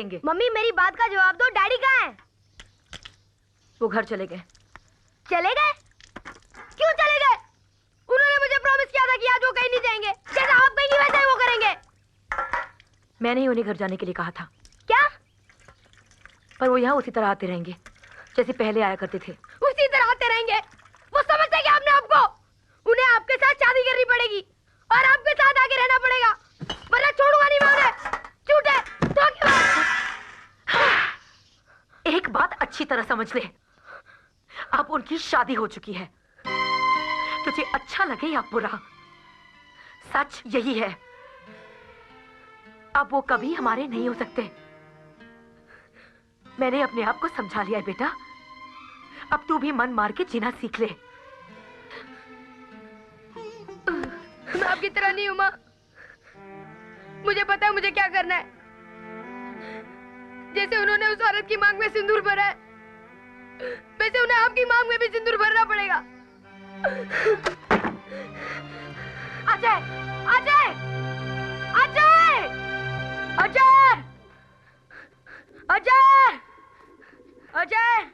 देंगे। मम्मी मेरी बात का जवाब दो, डैडी कहाँ है? वो घर चले गए। चले गए? क्यों चले गए? उन्होंने मुझे प्रॉमिस किया था कि आज वो कहीं नहीं जाएंगे। जैसा आप कहेंगी वैसा ही वो करेंगे। मैंने ही उन्हें घर जाने के लिए कहा था। क्या? पर वो यहाँ उसी तरह आते रहेंगे जैसे पहले आया करते थे। उसी तरह आते रहेंगे? वो समझते क्या अपने आप को? उन्हें आपके साथ शादी करनी पड़ेगी और आपके साथ आके रहना पड़ेगा, वरना छोड़ूंगा नहीं मैं उन्हें। झूठे एक बात अच्छी तरह समझ ले, अब उनकी शादी हो चुकी है। तुझे अच्छा लगे या बुरा, सच यही है। अब वो कभी हमारे नहीं हो सकते। मैंने अपने आप को समझा लिया है बेटा, अब तू भी मन मार के जीना सीख ले। मैं आपकी तरह नहीं हूं मां। मुझे पता है मुझे क्या करना है। जैसे उन्होंने उस औरत की मांग में सिंदूर भरा है, वैसे उन्हें आपकी मांग में भी सिंदूर भरना पड़ेगा। अजय! अजय! अजय! अजय! अजय! अजय!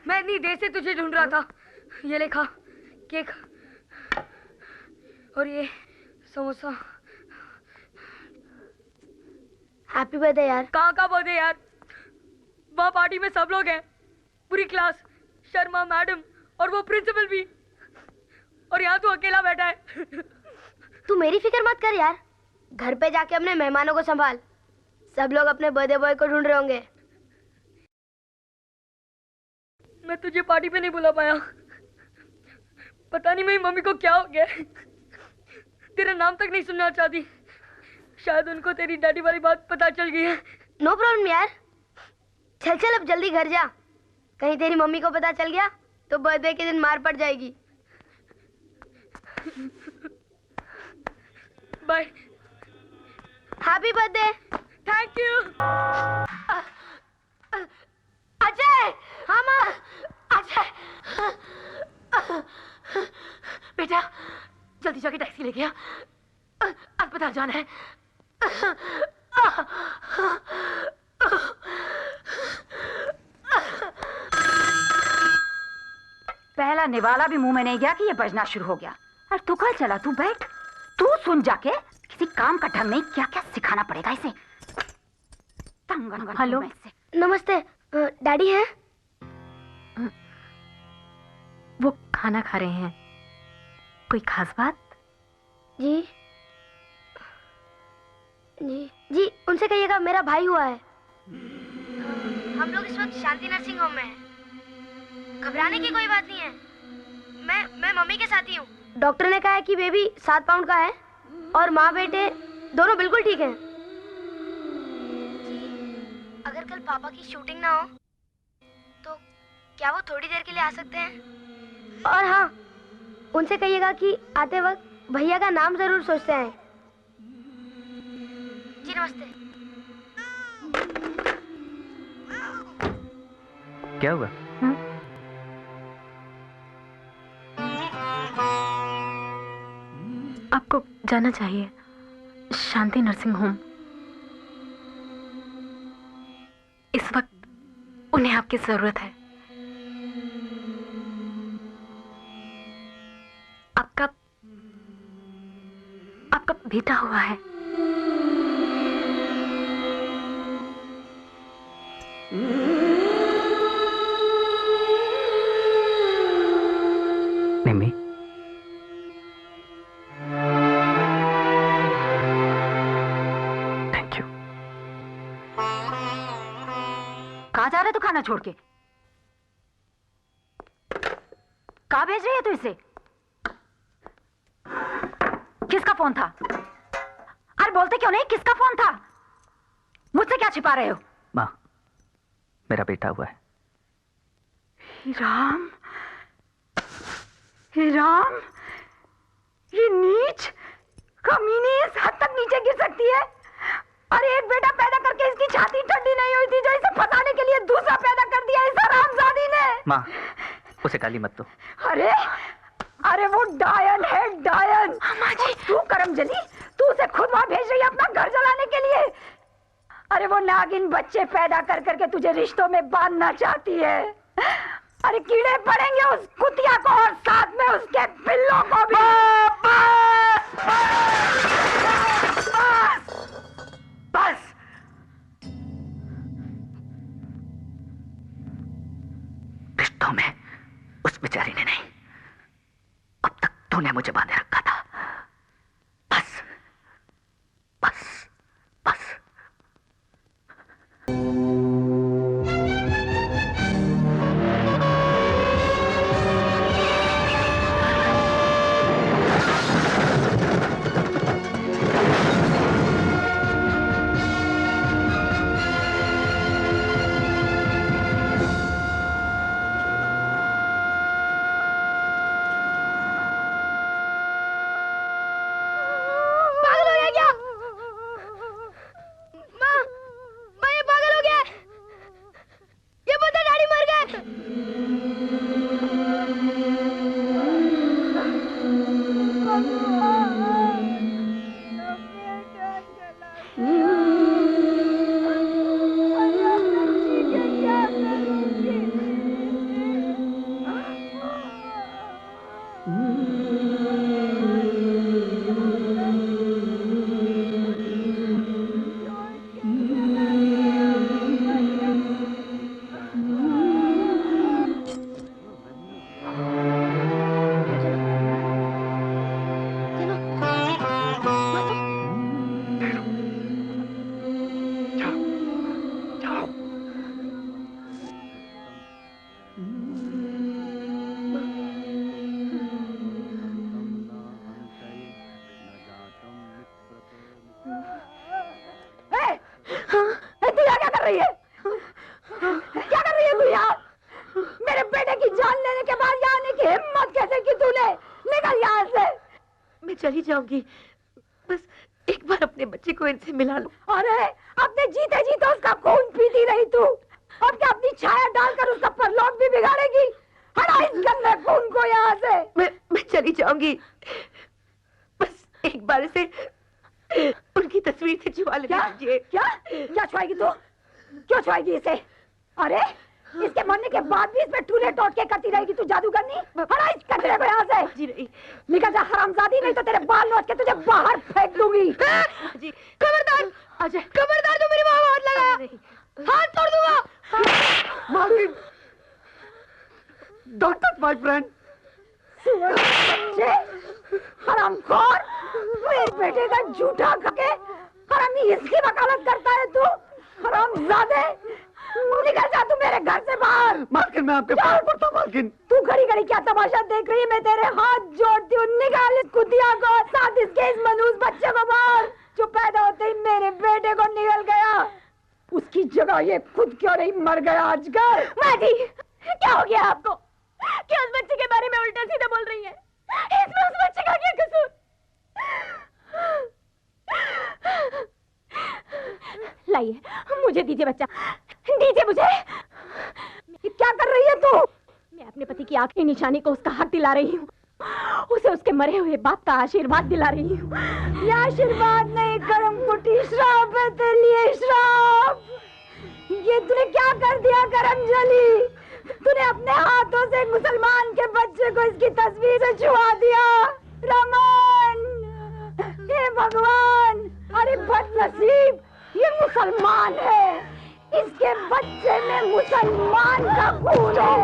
मैं इतनी देर से तुझे ढूंढ रहा था। ये लेखा केक और ये समोसा। हैप्पी बर्थडे यार। कहाँ का बर्थडे यार? वहाँ पार्टी में सब लोग हैं, पूरी क्लास, शर्मा मैडम और वो प्रिंसिपल भी, और यहाँ तू अकेला बैठा है। तू मेरी फिक्र मत कर यार, घर पे जाके अपने मेहमानों को संभाल। सब लोग अपने बर्थडे बॉय को ढूंढ रहे होंगे। मैं तुझे पार्टी पे नहीं बुला पाया। पता नहीं मेरी मम्मी को क्या हो गया। तेरा नाम तक नहीं सुनना चाहती। शायद उनको तेरी डैडी वाली बात पता चल गई है। नो प्रॉब्लम यार, चल चल अब जल्दी घर जा। कहीं तेरी मम्मी को पता चल गया तो बर्थडे के दिन मार पड़ जाएगी। Bye. Happy birthday. Thank you. Ajay! हाँ माँ। अजय! बेटा जल्दी जाके टैक्सी लेके आ, अस्पताल जाना है। पहला निवाला भी मुंह में नहीं गया कि ये बजना शुरू हो गया। और तू कहाँ चला? तू बैठ, तू सुन जाके। किसी काम का ढंग नहीं, क्या क्या सिखाना पड़ेगा इसे। हेलो नमस्ते, डैडी हैं? वो खाना खा रहे हैं। कोई खास बात? जी जी जी, उनसे कहिएगा मेरा भाई हुआ है। हम लोग इस वक्त शांति नर्सिंग होम में हैं। घबराने की कोई बात नहीं है। मैं मम्मी के साथ ही हूँ। डॉक्टर ने कहा है कि बेबी 7 पाउंड का है और माँ बेटे दोनों बिल्कुल ठीक हैं। जी, अगर कल पापा की शूटिंग ना हो तो क्या वो थोड़ी देर के लिए आ सकते हैं? और हाँ, उनसे कहिएगा कि आते वक्त भैया का नाम जरूर सोचते हैं। जी नमस्ते। क्या हुआ? आपको जाना चाहिए शांति नर्सिंग होम। इस वक्त उन्हें आपकी जरूरत है। आपका बेटा हुआ है। निम्मी, थैंक यू। कहाँ जा रहे तू खाना छोड़ के? कहाँ भेज रही है तू इसे? किसका फोन था? अरे बोलते क्यों नहीं, किसका फोन था? मुझसे क्या छिपा रहे हो? माँ, मेरा बेटा हुआ है। राम, राम, ये नीच कमीनी इस हद तक नीचे गिर सकती है? अरे एक बेटा पैदा करके इसकी छाती ठंडी नहीं हुई थी जो इसे फंसाने के लिए दूसरा पैदा कर दिया इस हरामजादी ने। माँ, उसे गाली मत दो। अरे अरे वो डायन है, डायन। तू करमजली, तू उसे खुद वहां भेज रही है अपना घर जलाने के लिए। अरे वो नागिन बच्चे पैदा कर करके तुझे रिश्तों में बांधना चाहती है। अरे कीड़े पड़ेंगे उस कुतिया को और साथ में उसके पिल्लों को भी। बस रिश्तों में उस बेचारी ने नहीं, अब तक तूने मुझे बांधे रखा था। बस बस बस। चली जाऊंगी, बस एक बार अपने बच्चे को इनसे मिला लो। अरे अपने जीते जीते उसका खून पीती रही तू, अब क्या अपनी छाया डालकर उसका परलोक भी बिगाड़ेगी? हटा इस गंदे खून को यहाँ से। मैं चली जाऊंगी, बस एक बार इसे उनकी तस्वीर से छुआ लेने दीजिए। क्या छुआएगी तू? क्यों छुआएगी इसे? अरे इसके मरने के बाद भी इसमें टूले टोटके करती रहेगी तू जादूगरनी। हटा इस कचरे को यहाँ से। जी नहीं, निकल जा हरामजादी, नहीं तो तेरे बाल नोच के तुझे बाहर फेंक दूंगी। जी खबरदार, अजय खबरदार, तू मेरी माँ को हाथ लगा, हाथ तोड़ दूंगा। मामी, don't touch my friend. हरामखोर, मेरे बेटे का झूठा खके हरामी इसकी वकालत करता है तू? हरामजादे, निकल जा तू मेरे घर से बाहर। मालकिन मैं आपके पास पड़ता हूँ। मालकिन तू घड़ी घड़ी क्या तमाशा देख रही है? मैं तेरे हाथ जोड़ती हूँ, निकाल इस कुतिया को, साथ इसके इस मनूस बच्चे को बाहर जो पैदा होते ही मेरे बेटे को निकल गया। उसकी जगह ये खुद क्यों नहीं मर गया आजकल? माजी, क्या हो गया आपको? क्या उस बच्चे के बारे में उल्टा सीधा बोल रही है? इसमें उस बच्चे का क्या कसूर? लाइए, मुझे दीजिए बच्चा, दीजिए मुझे। क्या कर रही है तू? मैं अपने पति की आखिरी निशानी को उसका हक दिला रही हूँ, उसे उसके मरे हुए बाप का आशीर्वाद दिला रही हूँ। ये आशीर्वाद नहीं, कर्म कुटी श्राप है तेरे लिए, श्राप। ये तूने क्या कर दिया करमजली? तूने अपने हाथों से मुसलमान के बच्चे को इसकी तस्वीर से छुआ दिया। रमन, हे भगवान, अरे बदनसीब, ये मुसलमान है, इसके बच्चे में मुसलमान का खून है।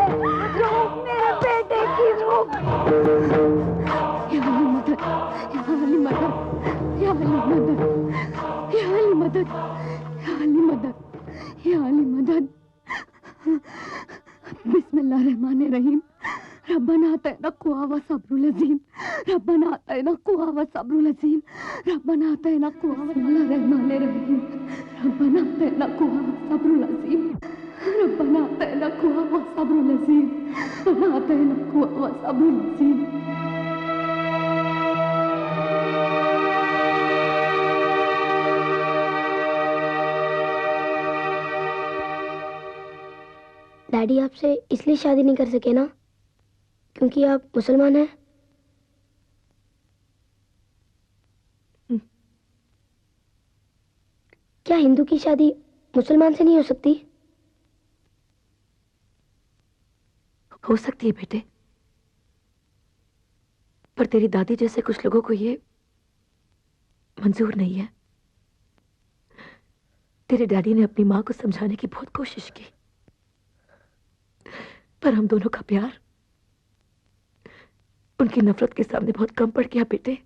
मेरे बेटे की मुख। मदद, मदद। बिस्मिल्लाहिर्रहमानिर्रहीम। रब्बना आतना कुव्वा सब्रुल अज़ीम, रब्बना आतना कुव्वा सब्रुल अज़ीम, रब्बना आतना कुव्वा। बिस्मिल्लाहिर्रहमानिर्रहीम। रब्बना आतना कुव्वा सब्रुल अज़ीम, रब्बना आतना कुव्वा सब्रुल अज़ीम, रब्बना आतना कुव्वा सब्रुल अज़ीम। डैडी आपसे इसलिए शादी नहीं कर सके ना क्योंकि आप मुसलमान हैं? क्या क्या हिंदू की शादी मुसलमान से नहीं हो सकती? हो सकती है बेटे, पर तेरी दादी जैसे कुछ लोगों को ये मंजूर नहीं है। तेरे डैडी ने अपनी मां को समझाने की बहुत कोशिश की, पर हम दोनों का प्यार उनकी नफरत के सामने बहुत कम पड़ गया बेटे।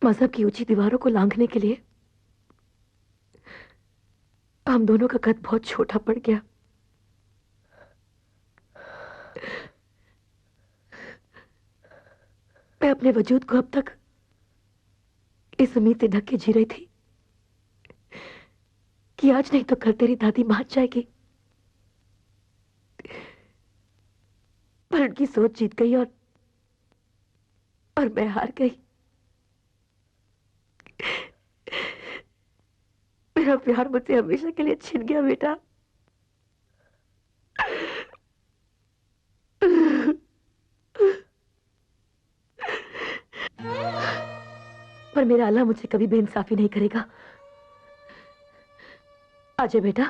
मजहब की ऊंची दीवारों को लांघने के लिए हम दोनों का कद बहुत छोटा पड़ गया। मैं अपने वजूद को अब तक इस उम्मीद से ढक के जी रही थी कि आज नहीं तो कल तेरी दादी मान जाएगी, पर उनकी सोच जीत गई और मैं हार गई। मेरा प्यार मुझसे हमेशा के लिए छिन गया बेटा। पर मेरा अल्लाह मुझसे कभी बेइंसाफी नहीं करेगा। आजा बेटा,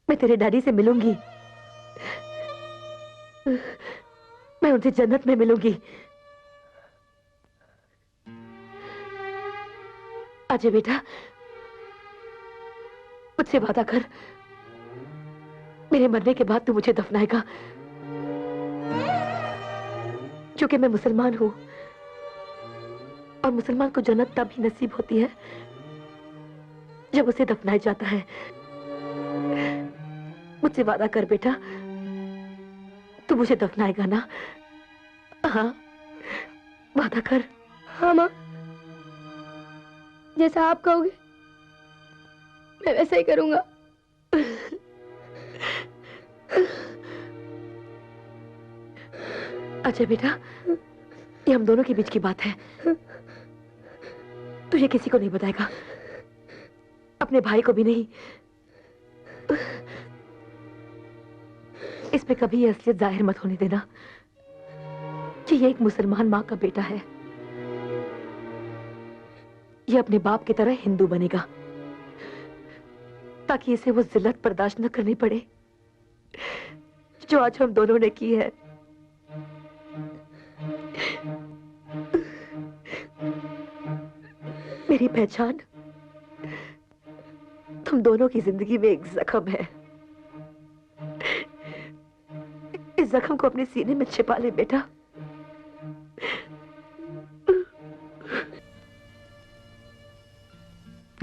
मैं तेरे डैडी से मिलूंगी, मैं उनसे जन्नत में मिलूंगी। आजा बेटा, मुझसे वादा कर, मेरे मरने के बाद तू मुझे दफनाएगा, क्योंकि मैं मुसलमान हूं और मुसलमान को जन्नत तब ही नसीब होती है जब उसे दफनाया जाता है। मुझसे वादा कर बेटा, तू मुझे दफनाएगा ना? हाँ, वादा कर। हाँ माँ, जैसा आप कहोगे मैं वैसा ही करूंगा। अच्छा बेटा, ये हम दोनों के बीच की बात है, तुझे किसी को नहीं बताएगा, अपने भाई को भी नहीं। इस पे कभी ये असलियत जाहिर मत होने देना कि ये एक मुसलमान माँ का बेटा है। ये अपने बाप की तरह हिंदू बनेगा ताकि इसे वो जिल्लत बर्दाश्त न करनी पड़े जो आज हम दोनों ने की है। मेरी पहचान तुम दोनों की जिंदगी में एक जख्म है। इस जख्म को अपने सीने में छिपा ले बेटा।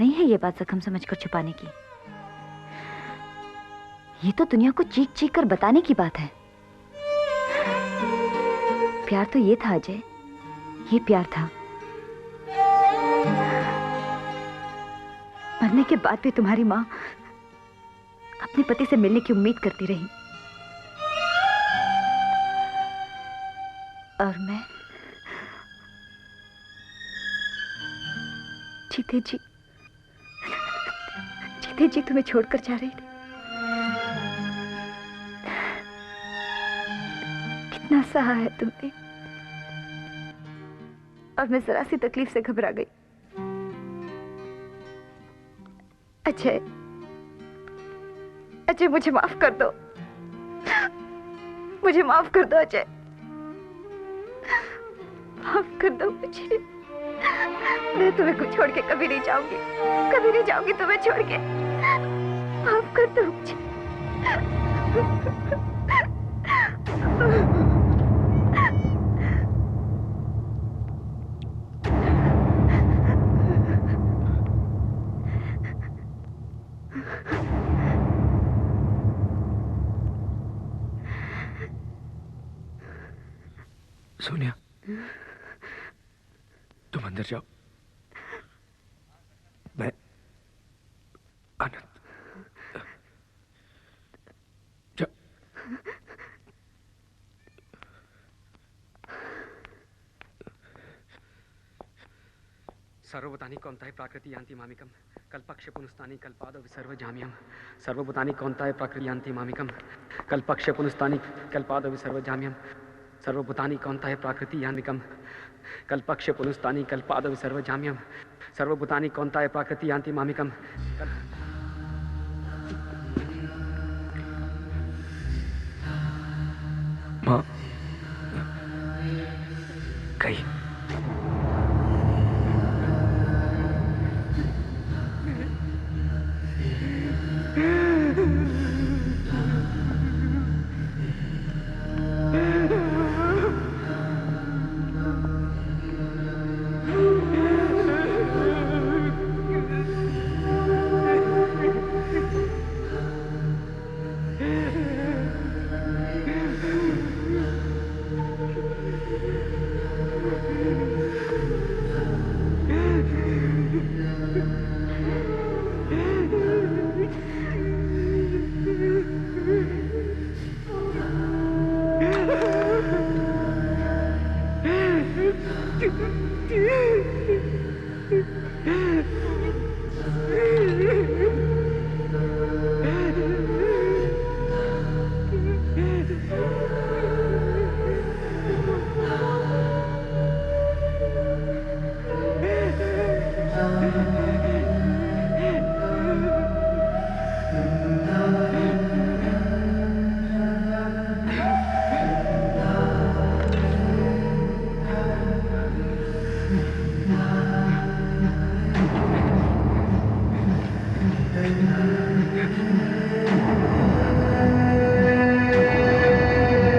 नहीं है ये बात जख्म समझकर छुपाने की, ये तो दुनिया को चीख चीख कर बताने की बात है। प्यार तो ये था अजय, ये प्यार था। मरने के बाद भी तुम्हारी माँ अपने पति से मिलने की उम्मीद करती रही, और मैं जीते जी तुम्हें छोड़कर जा रही थी। कितना सहा है तुमने, और मैं जरा सी तकलीफ से घबरा गई। अजय मुझे माफ कर दो, मुझे माफ कर दो अजय, माफ कर दो मुझे। मैं तुम्हें को छोड़ के कभी नहीं जाऊंगी, कभी नहीं जाऊंगी तुम्हें छोड़ के। माफ कर दो मुझे। सोनिया, तुम अंदर जाओ, मैं आनंद जा। सर्वभूतानि कौन्ताय प्राकृति यान्ति मामिकं कल्पक्ष पुनस्तानि कल्पाद विसर्व जाम्यम। सर्वभूतानि कौन्ताय प्राकृति यान्ति मामिकं कल्पक्ष पुनस्तानि कल्पाद विसर्व जाम्यम। सर्वभूतानि कौन्ताय प्राकृति यान्तिकं कल्पक्ष पुनस्तानि कल्पाद विसर्व जाम्यम। सर्वभूतानि कौन्ताय प्राकृति यान्ति मामिकम माँ कहीं